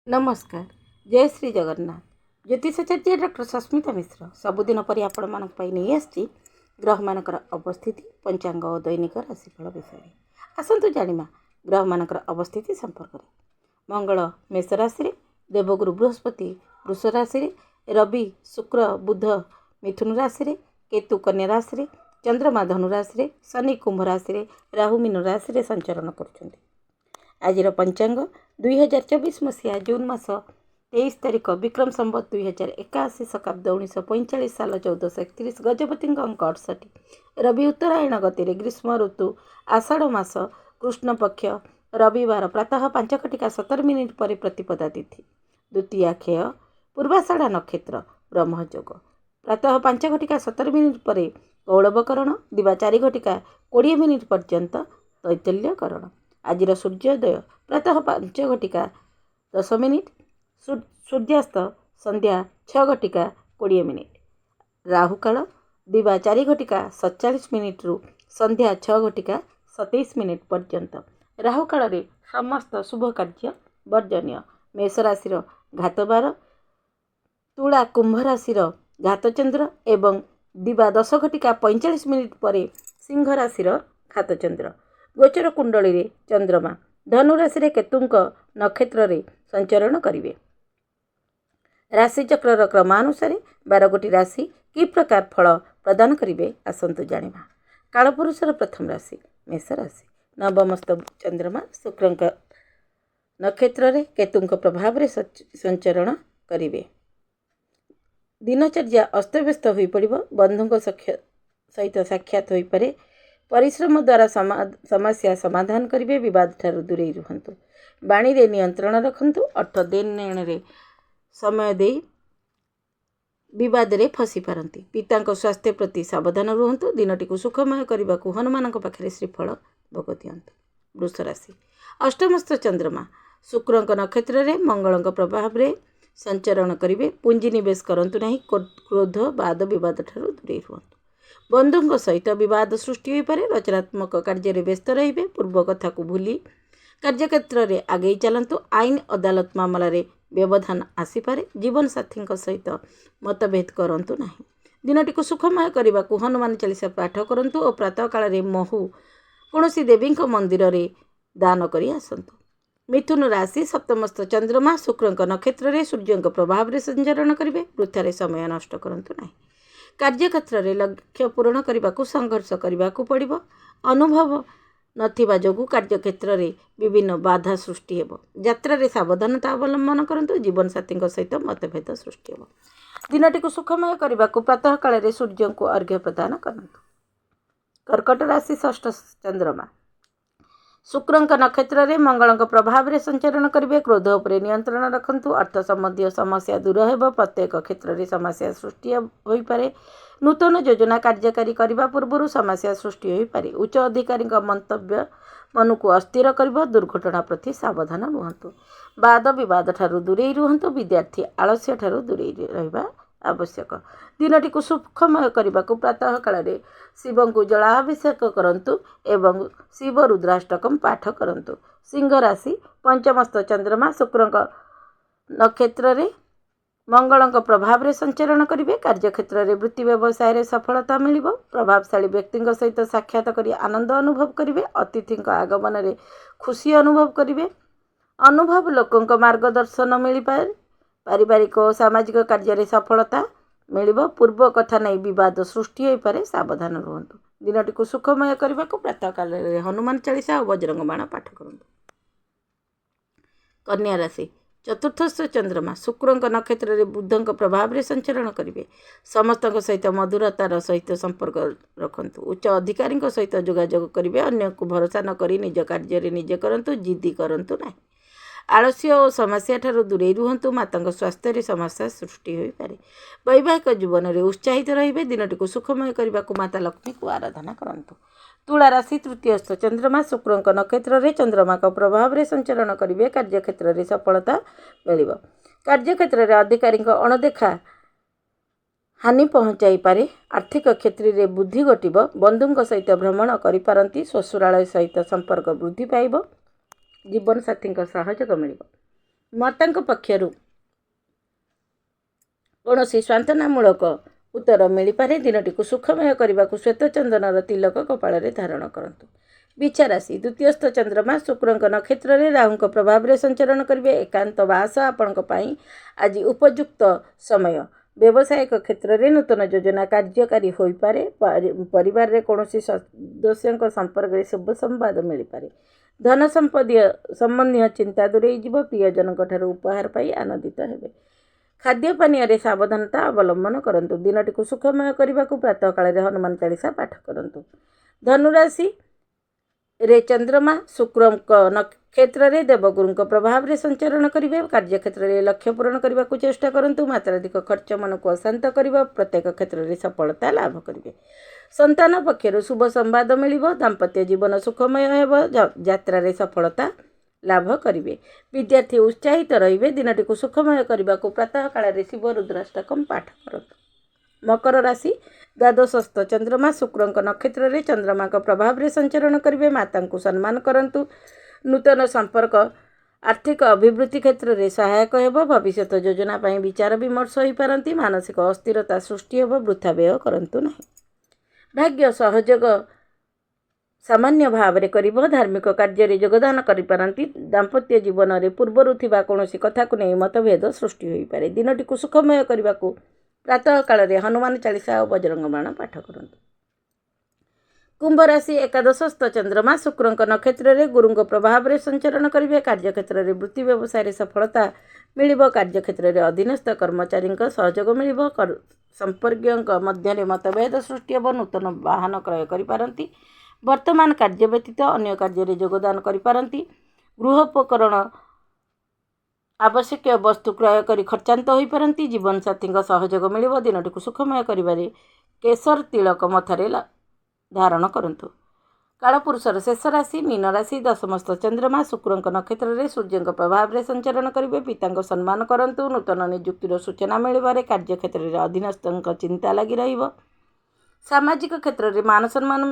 नमस्कार। जय श्री जगन्नाथ। ज्योतिषाचार्य डॉक्टर सस्मिता मिश्र सबुदिन पर आपण नहीं आसी ग्रह मानकर अवस्थिति पंचांग और दैनिक राशिफल विषय आसतु जाना ग्रह मानकर अवस्थिति संपर्क में। मंगल मेष राशि, देवगुरु बृहस्पति वृष राशि, रवि शुक्र बुध मिथुन राशि, केतु कन्या राशि, चंद्रमा धनु राशि, शनि कुंभ राशि, राहु मीन राशि संचरण कर। आजिर पंचांग 2024 मसीहा जून मास 23 तारिख विक्रम संवत 2081 शकाब्द 1945 साल 1431 गजपति अंक 68 रवि उत्तरायण गति ग्रीष्म ऋतु आषाढ़ मास कृष्ण पक्ष रविवार प्रातः 5:17 पर प्रतिपदा तिथि द्वितीया क्षय पूर्वाषाढ़ नक्षत्र ब्रह्मयोग प्रातः 5:17 पर गौलवकरण दिवा 4:20 पर्यंत तैतल्यकरण। आजिर सूर्योदय प्रातः 5:10 सूर्यास्त संध्या 6:20 राहुकाल दिवा 4:47 रु संध्या 6:27 पर्यंत। राहुकाल रे समस्त शुभ कार्य वर्जनीय। मेष राशि घातबार, तुला कुंभ राशि घातचंद्र एवं दिवा 10:45 पर सिंह राशि घातचंद्र। गोचर कुंडली रे चंद्रमा धनु राशि केतुंक नक्षत्र रे संचरण करिवे। राशिचक्र क्रमानुसार 12 राशि कि प्रकार फल प्रदान करिवे आसंतु जानिबा। कालपुरुषर प्रथम राशि मेष राशि। नवमस्त चंद्रमा शुक्रंक नक्षत्र रे केतुंक प्रभाव रे संचरण करिवे। दिनचर्या अस्तव्यस्त होई पड़िबो। बंधुंक सहित साक्षात होई पारे। परिश्रम द्वारा समस्या समाधान करिवे। विवाद ठारू दूरे रुहंतु। बाणी रे नियंत्रण रखंतु। अर्थ देन नेण रे समय दे विवाद रे फसी पारंती। पिता स्वास्थ्य प्रति सावधान रुहंतु। दिनटी को सुखमय करने को हनुमान पाखे श्रीफल भोग दियंतु। वृष राशि अष्टमस्त चंद्रमा शुक्रंक नक्षत्र रे मंगलंक प्रभाव रे संचरण करिवे। पुंजी निवेश करंतु नहीं। क्रोध वाद विवाद ठारू दूरे रुहंतु। बंधुंक सहित विवाद सृष्टि हो पारे। रचनात्मक कार्य व्यस्त रहिबे। पूर्व कथा को भूली कार्यक्षेत्र में आगे चलतु। आईन अदालत मामला रे व्यवधान आसीपारे। जीवन साथी सहित मतभेद करंतु नहीं। दिनटी को सुखमय करने को हनुमान चालीसा पाठ करंतु और प्रातः काल रे महु कौनसी देवी मंदिर रे दान करी आसंतु। मिथुन राशि सप्तमस्त चंद्रमा शुक्रंक नक्षत्र रे सूर्यंक प्रभाव रे संचरण करिवे। वृथारे समय नष्ट करंतु नहीं। कार्यक्षेत्र में लक्ष्य पूरण करने को संघर्ष करने को पड़ो। अनुभव नथिबा जोगु कार्यक्षेत्र में विभिन्न बाधा सृष्टि हेबो। यात्रा रे सावधानता अवलंबन करंतु। जीवन साथी सहित मतभेद सृष्टि हेबो। दिनटी को सुखमय करने को प्रातः काल रे सूर्य को अर्घ्य प्रदान करंतु। कर्कट राशि षष्ठ चंद्रमा शुक्रंक नक्षत्र रे मंगलंक प्रभाव रे संचरण करिवे। क्रोध उपरे नियंत्रण रखंतु। अर्थ संबंधी समस्या दूर हेबो। प्रत्येक क्षेत्र रे समस्या सृष्टि होई पारे। नूतन योजना कार्यकारी करने पूर्व समस्या सृष्टि हो पारे। उच्च अधिकारी मंतव्य मन को अस्थिर कर। दुर्घटना प्रति सावधान रुहंतु। वाद विवाद ठारू दूरे रुहंतु। विद्यार्थी आलस्य ठारू दूरे रहिबा आवश्यक। दिनटी को सुखमय करने को प्रातः काल रे शिव को जलाभिषेक करंतु एवं शिव रुद्राष्टकम पाठ करंतु। सिंह राशि पंचमस्त चंद्रमा शुक्रंक नक्षत्र रे मंगलंक प्रभाव रे संचरण करिवे। कार्यक्षेत्र रे वृत्ति व्यवसाय रे सफलता मिलिबो। प्रभावशाली व्यक्ति सहित साक्षात करी आनंद अनुभव करिवे। अतिथि आगमन रे खुशी अनुभव करिवे। अनुभव लोकंक मार्गदर्शन मिल पाए। पारिवारिक और सामाजिक कार्य रे सफलता मिलिबो। पूर्व कथा नहीं विवाद सृष्टि हो पारे। सावधान रुहंतु। दिनटी को सुखमय करने को प्रातः काल रे हनुमान चालीसा और बजरंग बाण पाठ करंतु। कन्या राशि चतुर्थस्थ चंद्रमा शुक्रंक नक्षत्र रे बुधंक प्रभाव रे संचरण करिवे। समस्त सहित मधुरतार सहित संपर्क रखंतु। उच्च अधिकारी सहित जोगाजोग करिवे। अन्य को भरोसा न करी निज कार्य रे निजे करंतु। जिद्दी करंतु नहीं। आलस्य और समस्या ठारू दूरे रुहंतु। माता स्वास्थ्य रे समस्या सृष्टि हो पारे। वैवाहिक जीवन रे उत्साहित रहिबे। दिनटी को सुखमय करने को माता लक्ष्मी को आराधना करंतु। तुला राशि तृतीयस्थ चंद्रमा शुक्रंक नक्षत्र रे चंद्रमा का प्रभाव रे संचरण करिवे। कार्यक्षेत्र रे सफलता मिलिबो। कार्यक्षेत्र रे अधिकारी अणदेखा हानि पहुँचाई पारे। आर्थिक क्षेत्र में बुद्धि घटब। बंधुं सहित भ्रमण करिपारंती। ससुरालय सहित संपर्क वृद्धि पाइब। जीवन साथी सहयोग मिल। ମାତାଙ୍କ ପକ୍ଷରୁ କୌଣସି ସାନ୍ତ୍ୱନାମୂଳକ ଉତ୍ତର ମିଳିପାରେ। ଦିନଟିକୁ ସୁଖମୟ କରିବାକୁ ଶ୍ୱେତ ଚନ୍ଦନର ତିଲକ କପାଳରେ ଧାରଣ କରନ୍ତୁ। ବିଛା ରାଶି ଦ୍ୱିତୀୟସ୍ଥ ଚନ୍ଦ୍ରମା ଶୁକ୍ରଙ୍କ ନକ୍ଷତ୍ରରେ ରାହୁଙ୍କ ପ୍ରଭାବରେ ସଞ୍ଚରଣ କରିବେ। ଏକାନ୍ତ ବାସ ଆପଣଙ୍କ ପାଇଁ ଆଜି ଉପଯୁକ୍ତ ସମୟ। ବ୍ୟବସାୟିକ କ୍ଷେତ୍ରରେ ନୂତନ ଯୋଜନା କାର୍ଯ୍ୟକାରୀ ହୋଇପାରେ। ପରିବାରରେ କୌଣସି ସଦସ୍ୟଙ୍କ ସମ୍ପର୍କରେ ଶୁଭ ସମ୍ବାଦ ମିଳିପାରେ। ଧନ ସମ୍ବନ୍ଧୀୟ ଚିନ୍ତା ଦୂରେଇଯିବ। ପ୍ରିୟଜନଙ୍କ ଠାରୁ ଉପହାର ପାଇ ଆନନ୍ଦିତ ହେବେ। ଖାଦ୍ୟ ପାନୀୟରେ ସାବଧାନତା ଅବଲମ୍ବନ କରନ୍ତୁ। ଦିନଟିକୁ ସୁଖମୟ କରିବାକୁ ପ୍ରାତଃ କାଳରେ ହନୁମାନ ଚାଳିଶା ପାଠ କରନ୍ତୁ। ଧନୁରାଶିରେ ଚନ୍ଦ୍ରମା ଶୁକ୍ରଙ୍କ ନକ୍ଷତ୍ରରେ ଦେବଗୁରୁଙ୍କ ପ୍ରଭାବରେ ସଞ୍ଚରଣ କରିବେ। କାର୍ଯ୍ୟକ୍ଷେତ୍ରରେ ଲକ୍ଷ୍ୟ ପୂରଣ କରିବାକୁ ଚେଷ୍ଟା କରନ୍ତୁ। ମାତ୍ରାଧିକ ଖର୍ଚ୍ଚ ମନକୁ ଅଶାନ୍ତ କରିବ। ପ୍ରତ୍ୟେକ କ୍ଷେତ୍ରରେ ସଫଳତା ଲାଭ କରିବେ। ସନ୍ତାନ ପକ୍ଷରୁ ଶୁଭ ସମ୍ବାଦ ମିଳିବ। ଦାମ୍ପତ୍ୟ ଜୀବନ ସୁଖମୟ ହେବ। ଯାତ୍ରାରେ ସଫଳତା ଲାଭ କରିବେ। ବିଦ୍ୟାର୍ଥୀ ଉତ୍ସାହିତ ରହିବେ। ଦିନଟିକୁ ସୁଖମୟ କରିବାକୁ ପ୍ରାତଃ କାଳରେ ଶିବ ରୁଦ୍ରାଷ୍ଟକମ୍ ପାଠ କରନ୍ତୁ। ମକର ରାଶି ଦ୍ୱାଦଶସ୍ଥ ଚନ୍ଦ୍ରମା ଶୁକ୍ରଙ୍କ ନକ୍ଷତ୍ରରେ ଚନ୍ଦ୍ରମାଙ୍କ ପ୍ରଭାବରେ ସଞ୍ଚରଣ କରିବେ। ମାତାଙ୍କୁ ସମ୍ମାନ କରନ୍ତୁ। ନୂତନ ସମ୍ପର୍କ ଆର୍ଥିକ ଅଭିବୃଦ୍ଧି କ୍ଷେତ୍ରରେ ସହାୟକ ହେବ। ଭବିଷ୍ୟତ ଯୋଜନା ପାଇଁ ବିଚାର ବିମର୍ଶ ହୋଇପାରନ୍ତି। ମାନସିକ ଅସ୍ଥିରତା ସୃଷ୍ଟି ହେବ। ବୃଥା ବ୍ୟୟ କରନ୍ତୁ ନାହିଁ। ଭାଗ୍ୟ ସହଯୋଗ ସାମାନ୍ୟ ଭାବରେ କରିବ। ଧାର୍ମିକ କାର୍ଯ୍ୟରେ ଯୋଗଦାନ କରିପାରନ୍ତି। ଦାମ୍ପତ୍ୟ ଜୀବନରେ ପୂର୍ବରୁ ଥିବା କୌଣସି କଥାକୁ ନେଇ ମତଭେଦ ସୃଷ୍ଟି ହୋଇପାରେ। ଦିନଟିକୁ ସୁଖମୟ କରିବାକୁ ପ୍ରାତଃ କାଳରେ ହନୁମାନ ଚାଳିଶା ଓ ବଜରଙ୍ଗ ବାଣ ପାଠ କରନ୍ତୁ। କୁମ୍ଭ ରାଶି ଏକାଦଶସ୍ଥ ଚନ୍ଦ୍ରମା ଶୁକ୍ରଙ୍କ ନକ୍ଷତ୍ରରେ ଗୁରୁଙ୍କ ପ୍ରଭାବରେ ସଞ୍ଚରଣ କରିବେ। କାର୍ଯ୍ୟକ୍ଷେତ୍ରରେ ବୃତ୍ତି ବ୍ୟବସାୟରେ ସଫଳତା ମିଳିବ। କାର୍ଯ୍ୟକ୍ଷେତ୍ରରେ ଅଧୀନସ୍ଥ କର୍ମଚାରୀଙ୍କ ସହଯୋଗ ମିଳିବ। ସମ୍ପର୍କୀୟଙ୍କ ମଧ୍ୟରେ ମତଭେଦ ସୃଷ୍ଟି ହେବ। ନୂତନ ବାହନ କ୍ରୟ କରିପାରନ୍ତି। ବର୍ତ୍ତମାନ କାର୍ଯ୍ୟ ବ୍ୟତୀତ ଅନ୍ୟ କାର୍ଯ୍ୟରେ ଯୋଗଦାନ କରିପାରନ୍ତି। ଗୃହୋପକରଣ ଆବଶ୍ୟକୀୟ ବସ୍ତୁ କ୍ରୟ କରି ଖର୍ଚ୍ଚାନ୍ତ ହୋଇପାରନ୍ତି। ଜୀବନସାଥୀଙ୍କ ସହଯୋଗ ମିଳିବ। ଦିନଟିକୁ ସୁଖମୟ କରିବାରେ କେଶର ତିଳକ ମଥାରେ ଧାରଣ କରନ୍ତୁ। କାଳପୁରୁଷର ଶେଷ ରାଶି ମୀନ ରାଶି ଦଶମସ୍ଥ ଚନ୍ଦ୍ରମା ଶୁକ୍ରଙ୍କ ନକ୍ଷତ୍ରରେ ସୂର୍ଯ୍ୟଙ୍କ ପ୍ରଭାବରେ ସଞ୍ଚରଣ କରିବେ। ପିତାଙ୍କ ସମ୍ମାନ କରନ୍ତୁ। ନୂତନ ନିଯୁକ୍ତିର ସୂଚନା ମିଳିବାରେ କାର୍ଯ୍ୟକ୍ଷେତ୍ରରେ ଅଧୀନସ୍ଥଙ୍କ ଚିନ୍ତା ଲାଗି ରହିବ। ସାମାଜିକ କ୍ଷେତ୍ରରେ ମାନ ସମ୍ମାନ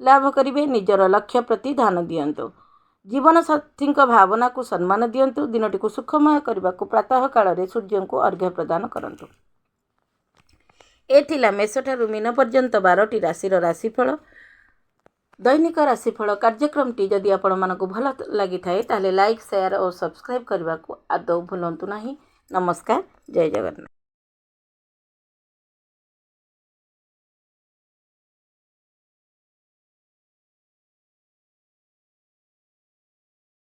ଲାଭ କରିବେ। ନିଜର ଲକ୍ଷ୍ୟ ପ୍ରତି ଧ୍ୟାନ ଦିଅନ୍ତୁ। ଜୀବନସାଥୀଙ୍କ ଭାବନାକୁ ସମ୍ମାନ ଦିଅନ୍ତୁ। ଦିନଟିକୁ ସୁଖମୟ କରିବାକୁ ପ୍ରାତଃ କାଳରେ ସୂର୍ଯ୍ୟଙ୍କୁ ଅର୍ଘ୍ୟ ପ୍ରଦାନ କରନ୍ତୁ। ଏ ଥିଲା ମେଷଠାରୁ ମୀନ ପର୍ଯ୍ୟନ୍ତ 12ଟି ରାଶିର ରାଶିଫଳ। ଦୈନିକ ରାଶିଫଳ କାର୍ଯ୍ୟକ୍ରମଟି ଯଦି ଆପଣମାନଙ୍କୁ ଭଲ ଲାଗିଥାଏ ତାହେଲେ ଲାଇକ୍, ସେୟାର ଓ ସବସ୍କ୍ରାଇବ୍ କରିବାକୁ ଆଦୌ ଭୁଲନ୍ତୁ ନାହିଁ। ନମସ୍କାର। ଜୟ ଜଗନ୍ନାଥ।